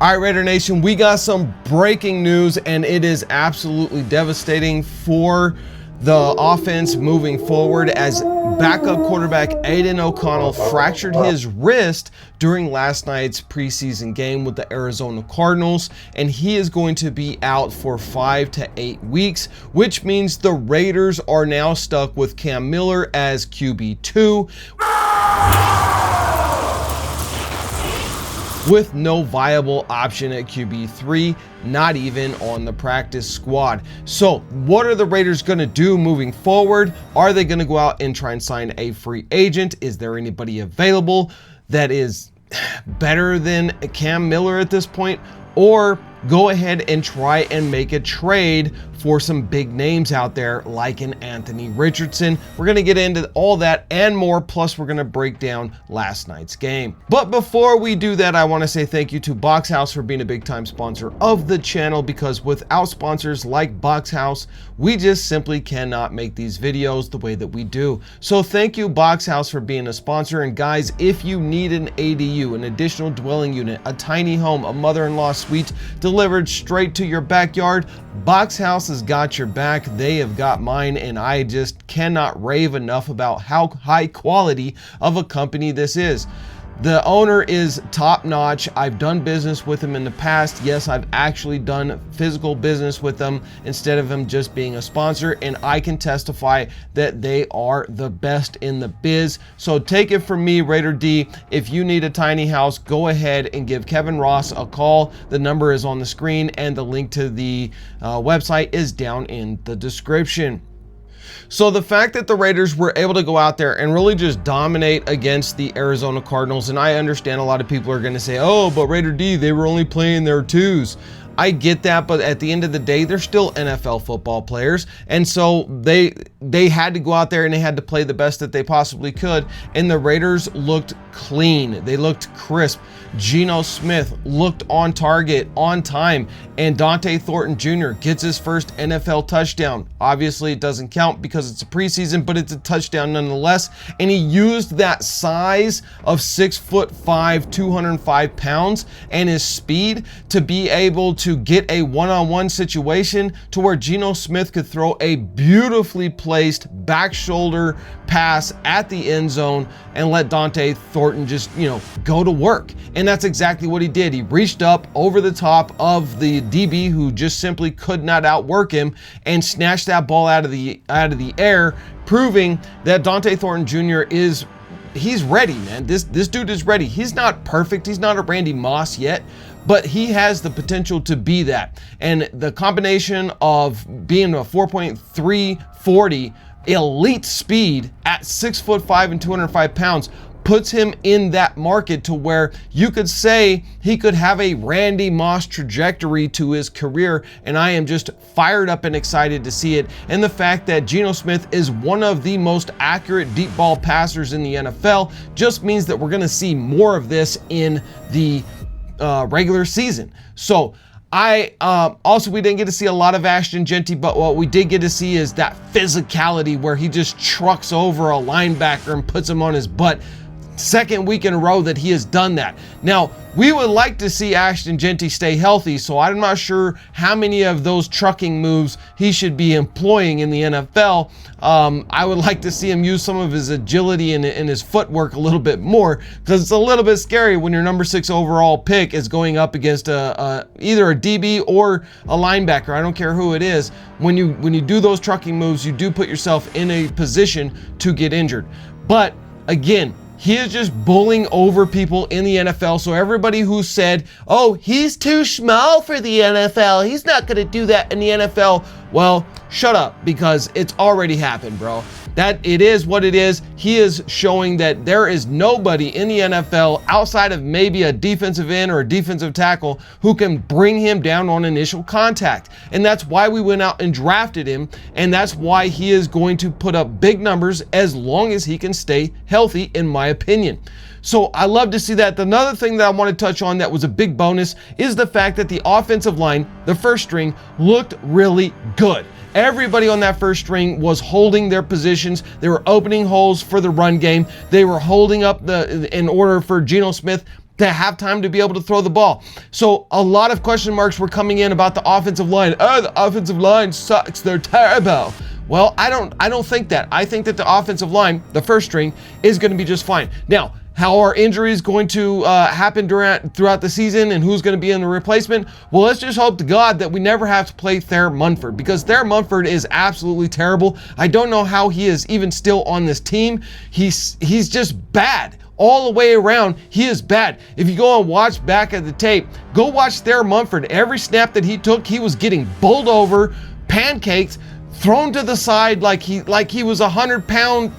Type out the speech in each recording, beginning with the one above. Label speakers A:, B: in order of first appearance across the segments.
A: All right, Raider Nation, we got some breaking news, and it is absolutely devastating for the offense moving forward as backup quarterback Aiden O'Connell fractured his wrist during last night's preseason game with the Arizona Cardinals, and he is going to be out for 5 to 8 weeks, which means the Raiders are now stuck with Cam Miller as QB2. With no viable option at QB3, not even on the practice squad. So what are the Raiders going to do moving forward? Are they going to go out and try and sign a free agent? Is there anybody available that is better than Cam Miller at this point? Or go ahead and try and make a trade for some big names out there like an Anthony Richardson. We're going to get into all that and more, plus we're going to break down last night's game. But before we do that, I want to say thank you to Box House for being a big time sponsor of the channel, because without sponsors like Box House, we just simply cannot make these videos the way that we do. So thank you, Box House, for being a sponsor. And guys, if you need an ADU, an additional dwelling unit, a tiny home, a mother-in-law suite delivered straight to your backyard, Box House has got your back. They have got mine, and I just cannot rave enough about how high quality of a company this is. The owner is top notch. I've done business with him in the past. Yes, I've actually done physical business with them instead of him just being a sponsor, and I can testify that they are the best in the biz. So take it from me, Raider D. If you need a tiny house, go ahead and give Kevin Ross a call. The number is on the screen, and the link to the website is down in the description. So the fact that the Raiders were able to go out there and really just dominate against the Arizona Cardinals, and I understand a lot of people are going to say, oh, but Raider D, they were only playing their twos. I get that, but at the end of the day, they're still NFL football players, and so they had to go out there and they had to play the best that they possibly could, and the Raiders looked clean. They looked crisp. Geno Smith looked on target, on time, and Dante Thornton Jr. gets his first NFL touchdown. Obviously, it doesn't count because it's a preseason, but it's a touchdown nonetheless, and he used that size of 6'5", 205 pounds, and his speed to be able to get a one-on-one situation to where Geno Smith could throw a beautifully placed back shoulder pass at the end zone and let Dante Thornton just, go to work. And that's exactly what he did. He reached up over the top of the DB who just simply could not outwork him and snatched that ball out of the air, proving that Dante Thornton Jr. he's ready, man. This dude is ready. He's not perfect. He's not a Randy Moss yet, but he has the potential to be that. And the combination of being a 4.340 elite speed at 6'5" and 205 pounds puts him in that market to where you could say he could have a Randy Moss trajectory to his career, and I am just fired up and excited to see it. And the fact that Geno Smith is one of the most accurate deep ball passers in the NFL just means that we're going to see more of this in the regular season. So also, we didn't get to see a lot of Ashton Jeanty, but what we did get to see is that physicality where he just trucks over a linebacker and puts him on his butt. Second week in a row that he has done that. Now, we would like to see Ashton Jeanty stay healthy, so I'm not sure how many of those trucking moves he should be employing in the NFL. I would like to see him use some of his agility and his footwork a little bit more, because it's a little bit scary when your number 6 overall pick is going up against either a DB or a linebacker. I don't care who it is. When you do those trucking moves, you do put yourself in a position to get injured. But again, he is just bullying over people in the NFL. So everybody who said, oh, he's too small for the NFL, he's not going to do that in the NFL, well, shut up, because it's already happened, bro. That it is what it is. He is showing that there is nobody in the NFL outside of maybe a defensive end or a defensive tackle who can bring him down on initial contact. And that's why we went out and drafted him. And that's why he is going to put up big numbers as long as he can stay healthy, in my opinion. So I love to see that. Another thing that I want to touch on that was a big bonus is the fact that the offensive line, the first string, looked really good. Everybody on that first string was holding their positions. They were opening holes for the run game. They were holding up in order for Geno Smith to have time to be able to throw the ball. So a lot of question marks were coming in about the offensive line. Oh, the offensive line sucks. They're terrible. Well, I don't think that. I think that the offensive line, the first string, is going to be just fine. Now, how are injuries going to happen throughout the season and who's going to be in the replacement? Well, let's just hope to God that we never have to play Thayer Munford, because Thayer Munford is absolutely terrible. I don't know how he is even still on this team. He's just bad. All the way around, he is bad. If you go and watch back at the tape, go watch Thayer Munford. Every snap that he took, he was getting bowled over, pancaked, thrown to the side like he was a 100-pound,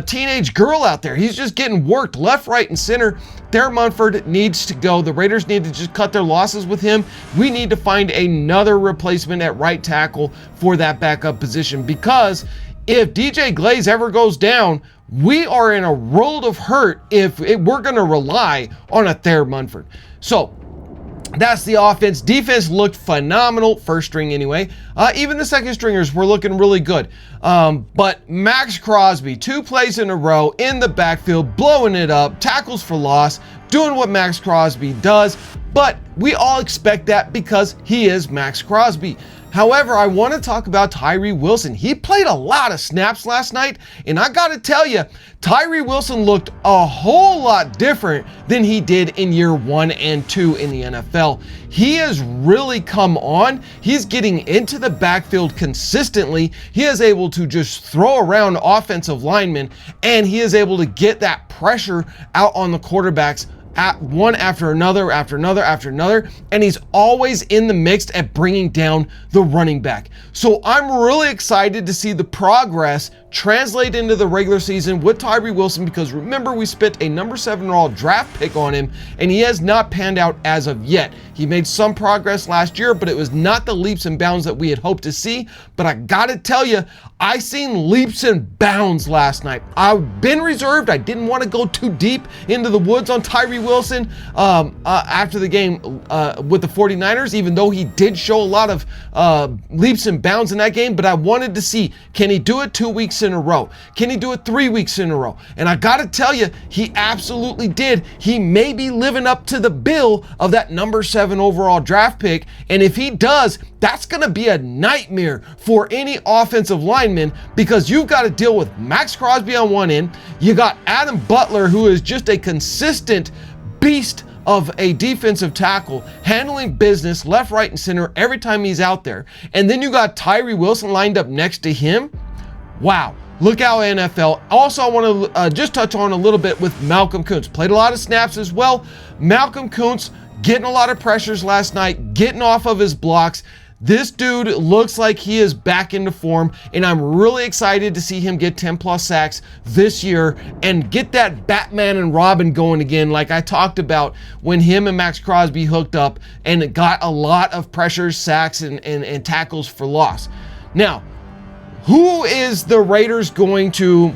A: teenage girl out there. He's just getting worked left, right, and center. Thayer Munford needs to go. The Raiders need to just cut their losses with him. We need to find another replacement at right tackle for that backup position, because if DJ Glaze ever goes down, we are in a world of hurt if we're going to rely on a Thayer Munford. So that's the offense. Defense looked phenomenal, first string anyway. Even the second stringers were looking really good. But Max Crosby, 2 plays in a row in the backfield, blowing it up, tackles for loss, doing what Max Crosby does. But we all expect that because he is Max Crosby. However, I want to talk about Tyree Wilson. He played a lot of snaps last night, and I got to tell you, Tyree Wilson looked a whole lot different than he did in year 1 and 2 in the NFL. He has really come on. He's getting into the backfield consistently. He is able to just throw around offensive linemen, and he is able to get that pressure out on the quarterbacks at one after another, and he's always in the mix at bringing down the running back. So I'm really excited to see the progress translate into the regular season with Tyree Wilson, because remember, we spent a number 7 overall draft pick on him, and he has not panned out as of yet. He made some progress last year, but it was not the leaps and bounds that we had hoped to see. But I gotta tell you, I seen leaps and bounds last night. I've been reserved. I didn't want to go too deep into the woods on Tyree Wilson after the game with the 49ers, even though he did show a lot of leaps and bounds in that game. But I wanted to see, can he do it 2 weeks in a row? Can he do it 3 weeks in a row? And I got to tell you, he absolutely did. He may be living up to the bill of that number 7 overall draft pick. And if he does, that's going to be a nightmare for any offensive lineman, because you've got to deal with Max Crosby on one end. You got Adam Butler, who is just a consistent beast of a defensive tackle, handling business left, right, and center every time he's out there. And then you got Tyree Wilson lined up next to him. Wow. Look out, NFL. Also, I want to just touch on a little bit with Malcolm Koonce. Played a lot of snaps as well. Malcolm Koonce getting a lot of pressures last night, getting off of his blocks. This dude looks like he is back into form, and I'm really excited to see him get 10+ sacks this year and get that Batman and Robin going again, like I talked about when him and Max Crosby hooked up, and it got a lot of pressures, sacks, and tackles for loss. Now, who is the Raiders going to...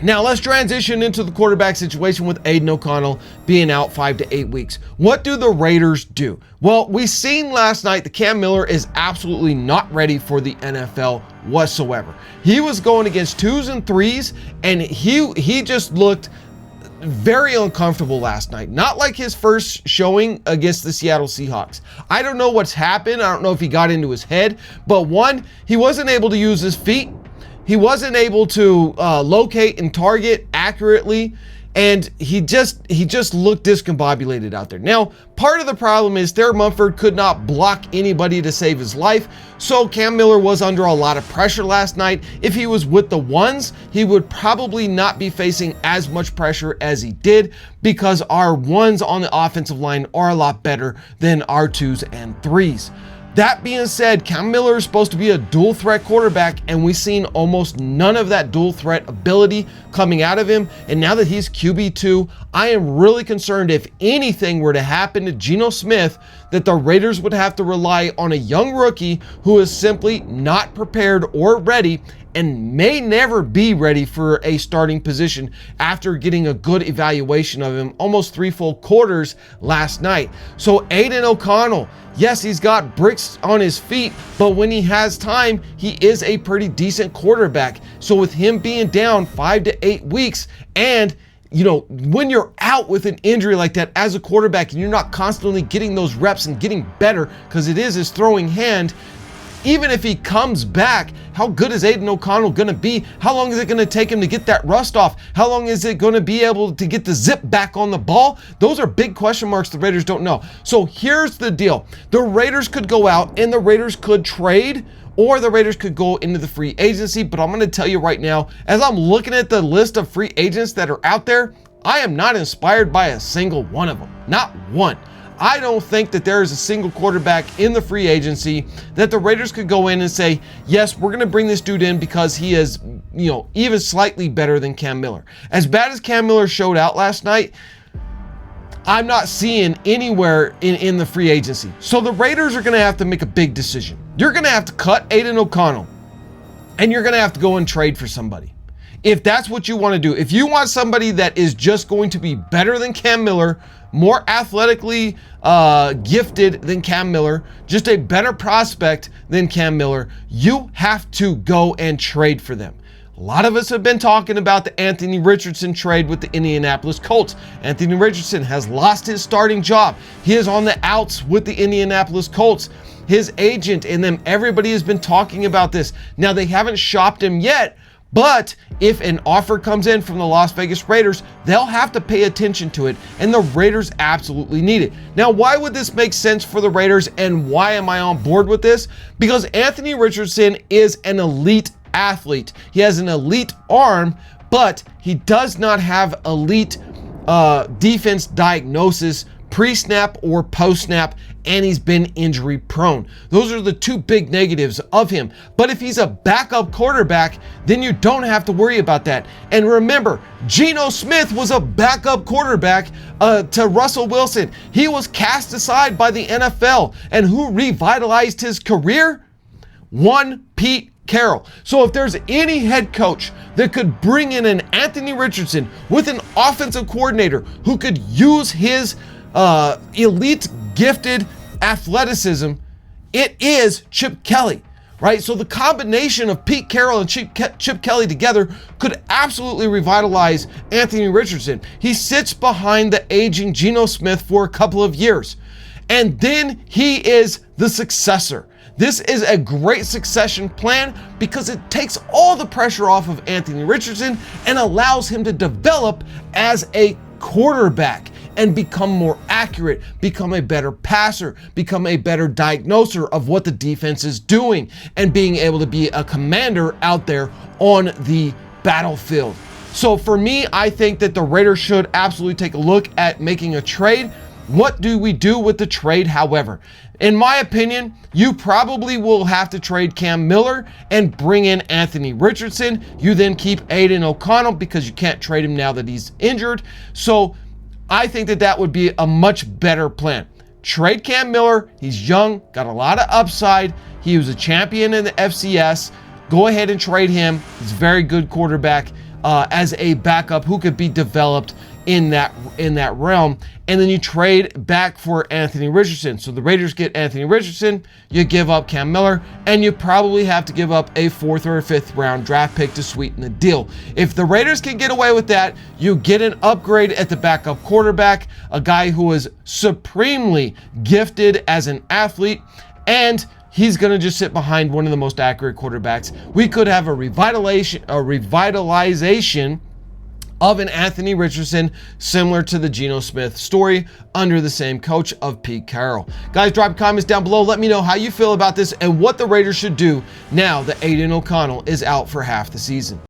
A: Now let's transition into the quarterback situation with Aiden O'Connell being out 5 to 8 weeks. What do the Raiders do? Well, we seen last night that Cam Miller is absolutely not ready for the NFL whatsoever. He was going against 2s and 3s, and he just looked very uncomfortable last night. Not like his first showing against the Seattle Seahawks. I don't know what's happened. I don't know if he got into his head, but one, he wasn't able to use his feet. He wasn't able to locate and target accurately, and he just looked discombobulated out there. Now, part of the problem is Thayer Munford could not block anybody to save his life, so Cam Miller was under a lot of pressure last night. If he was with the ones, he would probably not be facing as much pressure as he did, because our ones on the offensive line are a lot better than our 2s and 3s. That being said, Cam Miller is supposed to be a dual threat quarterback, and we've seen almost none of that dual threat ability coming out of him. And now that he's QB2, I am really concerned if anything were to happen to Geno Smith, that the Raiders would have to rely on a young rookie who is simply not prepared or ready, and may never be ready for a starting position after getting a good evaluation of him almost 3 full quarters last night. So Aiden O'Connell, yes, he's got bricks on his feet, but when he has time, he is a pretty decent quarterback. So with him being down 5 to 8 weeks, and when you're out with an injury like that as a quarterback and you're not constantly getting those reps and getting better, because it is his throwing hand, even if he comes back, how good is Aiden O'Connell going to be? How long is it going to take him to get that rust off? How long is it going to be able to get the zip back on the ball? Those are big question marks the Raiders don't know. So here's the deal. The Raiders could go out and the Raiders could trade, or the Raiders could go into the free agency. But I'm going to tell you right now, as I'm looking at the list of free agents that are out there, I am not inspired by a single one of them. Not one. I don't think that there is a single quarterback in the free agency that the Raiders could go in and say, yes, we're going to bring this dude in because he is, even slightly better than Cam Miller. As bad as Cam Miller showed out last night, I'm not seeing anywhere in the free agency. So the Raiders are going to have to make a big decision. You're going to have to cut Aiden O'Connell, and you're going to have to go and trade for somebody. If that's what you want to do, if you want somebody that is just going to be better than Cam Miller, more athletically gifted than Cam Miller, just a better prospect than Cam Miller, you have to go and trade for them. A lot of us have been talking about the Anthony Richardson trade with the Indianapolis Colts. Anthony Richardson has lost his starting job. He is on the outs with the Indianapolis Colts. His agent and them, everybody has been talking about this. Now, they haven't shopped him yet, but if an offer comes in from the Las Vegas Raiders, they'll have to pay attention to it, and the Raiders absolutely need it. Now, why would this make sense for the Raiders, and why am I on board with this? Because Anthony Richardson is an elite athlete. He has an elite arm, but he does not have elite defense diagnosis pre-snap or post-snap, and he's been injury prone. Those are the two big negatives of him. But if he's a backup quarterback, then you don't have to worry about that. And remember, Geno Smith was a backup quarterback to Russell Wilson. He was cast aside by the NFL. And who revitalized his career? One Pete Carroll. So if there's any head coach that could bring in an Anthony Richardson with an offensive coordinator who could use his elite gifted athleticism, it is Chip Kelly, right? So the combination of Pete Carroll and Chip Kelly together could absolutely revitalize Anthony Richardson. He sits behind the aging Geno Smith for a couple of years, and then he is the successor. This is a great succession plan because it takes all the pressure off of Anthony Richardson and allows him to develop as a quarterback and become more accurate, become a better passer, become a better diagnoser of what the defense is doing, and being able to be a commander out there on the battlefield. So for me, I think that the Raiders should absolutely take a look at making a trade. What do we do with the trade, however? In my opinion, you probably will have to trade Cam Miller and bring in Anthony Richardson. You then keep Aiden O'Connell because you can't trade him now that he's injured. So I think that that would be a much better plan. Trade Cam Miller. He's young, got a lot of upside. He was a champion in the FCS. Go ahead and trade him. He's a very good quarterback as a backup who could be developed in that realm. And then you trade back for Anthony Richardson. So the Raiders get Anthony Richardson, you give up Cam Miller, and you probably have to give up a 4th or a 5th round draft pick to sweeten the deal. If the Raiders can get away with that, you get an upgrade at the backup quarterback, a guy who is supremely gifted as an athlete, and he's going to just sit behind one of the most accurate quarterbacks. We could have a revitalization of an Anthony Richardson, similar to the Geno Smith story under the same coach of Pete Carroll. Guys, drop comments down below. Let me know how you feel about this and what the Raiders should do now that Aiden O'Connell is out for half the season.